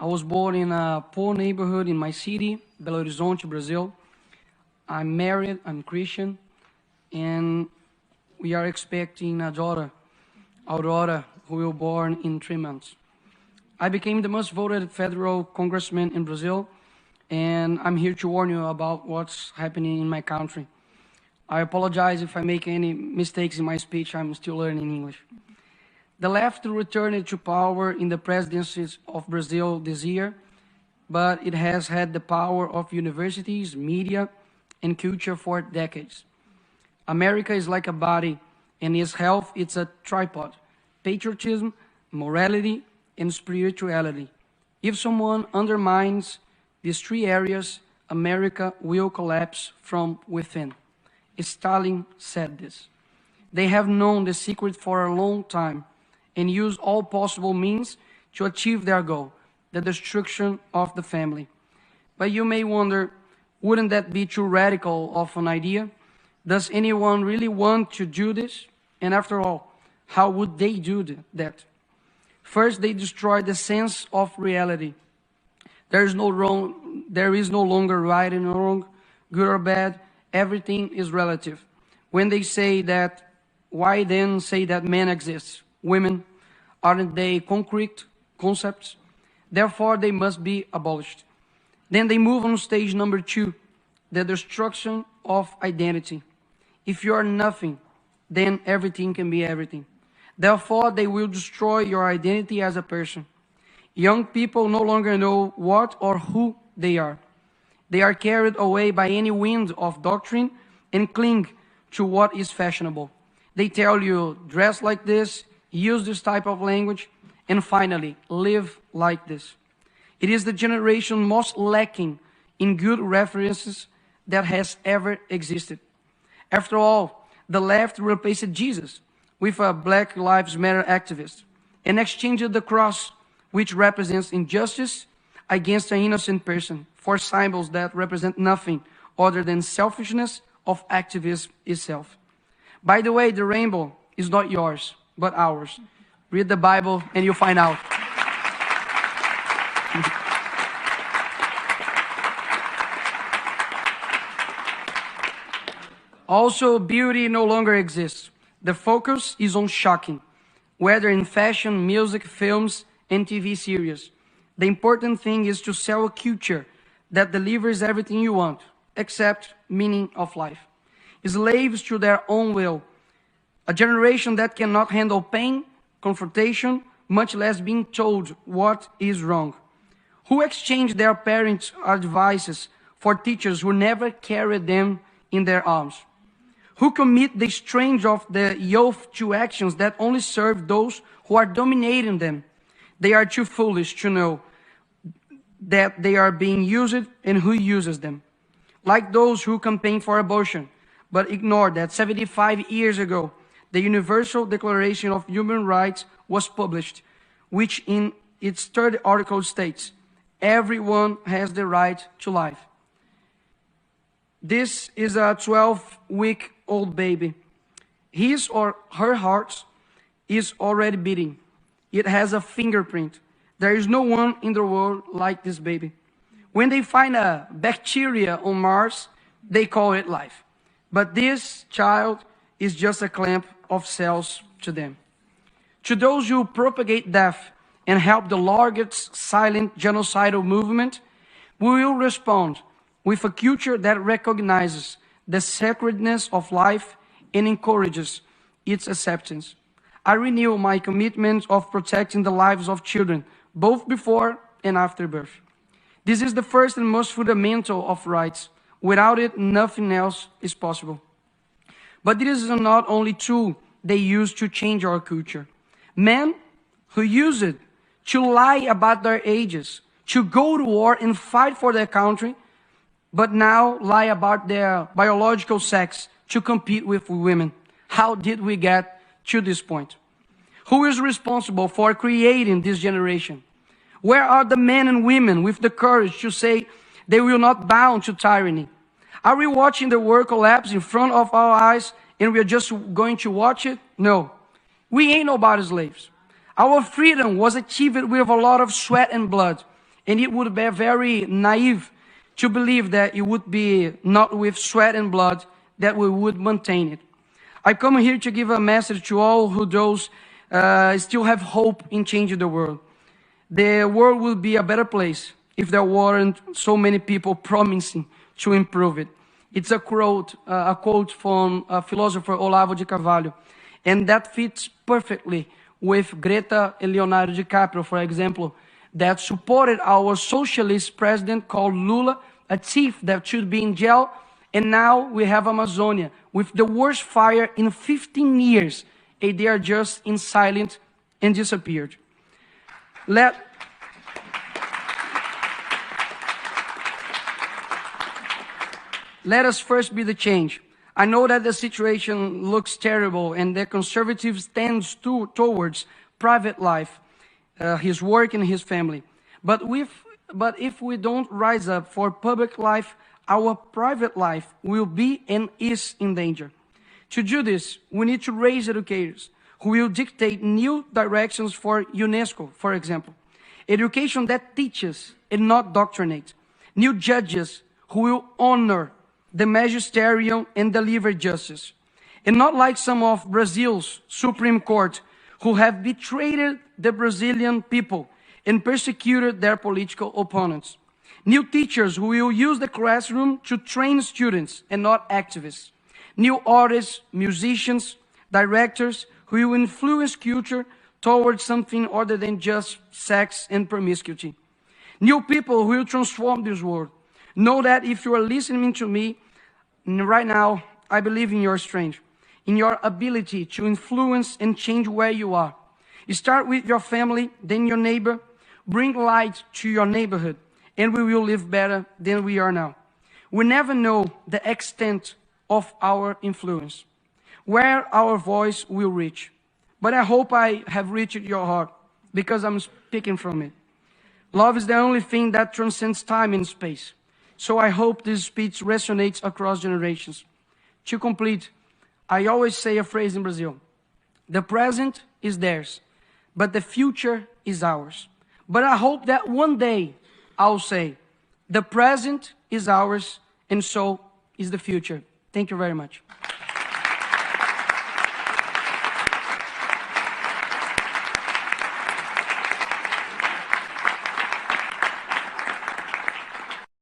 I was born in a poor neighborhood in my city, Belo Horizonte, Brazil. I'm married, I'm Christian, and we are expecting a daughter, Aurora, who will be born in 3 months. I became the most voted federal congressman in Brazil, and I'm here to warn you about what's happening in my country. I apologize if I make any mistakes in my speech. I'm still learning English. The left returned to power in the presidencies of Brazil this year, but it has had the power of universities, media, and culture for decades. America is like a body, and its health is a tripod: patriotism, morality, and spirituality. If someone undermines these 3 areas, America will collapse from within. Stalin said this. They have known the secret for a long time and use all possible means to achieve their goal, the destruction of the family. But you may wonder, wouldn't that be too radical of an idea? Does anyone really want to do this? And after all, how would they do that? First, they destroy the sense of reality. There is no longer right and wrong, good or bad. Everything is relative. When they say that, why then say that men exist? Women, aren't they concrete concepts? Therefore, they must be abolished. Then they move on stage number 2, the destruction of identity. If you are nothing, then everything can be everything. Therefore, they will destroy your identity as a person. Young people no longer know what or who they are. They are carried away by any wind of doctrine and cling to what is fashionable. They tell you, dress like this, use this type of language, and finally, live like this. It is the generation most lacking in good references that has ever existed. After all, the left replaced Jesus with a Black Lives Matter activist and exchanged the cross, which represents injustice, against an innocent person for symbols that represent nothing other than selfishness of activism itself. By the way, the rainbow is not yours, but ours. Read the Bible and you'll find out. Also, beauty no longer exists. The focus is on shocking, whether in fashion, music, films, and TV series. The important thing is to sell a culture that delivers everything you want, except meaning of life. Slaves to their own will. A generation that cannot handle pain, confrontation, much less being told what is wrong. Who exchange their parents' advices for teachers who never carried them in their arms? Who commit the strange of the youth to actions that only serve those who are dominating them? They are too foolish to know that they are being used and who uses them. Like those who campaign for abortion, but ignore that 75 years ago, the Universal Declaration of Human Rights was published, which in its 3rd article states, everyone has the right to life. This is a 12-week-old baby. His or her heart is already beating. It has a fingerprint. There is no one in the world like this baby. When they find a bacteria on Mars, they call it life. But this child is just a clump of cells to them. To those who propagate death and help the largest silent genocidal movement, we will respond with a culture that recognizes the sacredness of life and encourages its acceptance. I renew my commitment of protecting the lives of children, both before and after birth. This is the first and most fundamental of rights. Without it, nothing else is possible. But this is not only tool they use to change our culture. Men who use it to lie about their ages, to go to war and fight for their country, but now lie about their biological sex to compete with women. How did we get to this point? Who is responsible for creating this generation? Where are the men and women with the courage to say they will not bow to tyranny? Are we watching the world collapse in front of our eyes and we are just going to watch it? No. We ain't nobody's slaves. Our freedom was achieved with a lot of sweat and blood. And it would be very naive to believe that it would be not with sweat and blood that we would maintain it. I come here to give a message to all who those still have hope in changing the world. The world will be a better place if there weren't so many people promising to improve it. It's a quote from philosopher Olavo de Carvalho, and that fits perfectly with Greta and Leonardo DiCaprio, for example, that supported our socialist president called Lula, a thief that should be in jail, and now we have Amazonia with the worst fire in 15 years, and they are just in silence and disappeared. Let us first be the change. I know that the situation looks terrible and that conservatives tend towards private life, his work and his family. But if we don't rise up for public life, our private life will be and is in danger. To do this, we need to raise educators who will dictate new directions for UNESCO, for example. Education that teaches and not doctrinates. New judges who will honor the magisterium and deliver justice. And not like some of Brazil's Supreme Court who have betrayed the Brazilian people and persecuted their political opponents. New teachers who will use the classroom to train students and not activists. New artists, musicians, directors who will influence culture towards something other than just sex and promiscuity. New people who will transform this world. Know that if you are listening to me right now, I believe in your strength, in your ability to influence and change where you are. You start with your family, then your neighbor. Bring light to your neighborhood, and we will live better than we are now. We never know the extent of our influence, where our voice will reach. But I hope I have reached your heart, because I'm speaking from it. Love is the only thing that transcends time and space. So I hope this speech resonates across generations. To complete, I always say a phrase in Brazil. The present is theirs, but the future is ours. But I hope that one day I'll say, the present is ours, and so is the future. Thank you very much.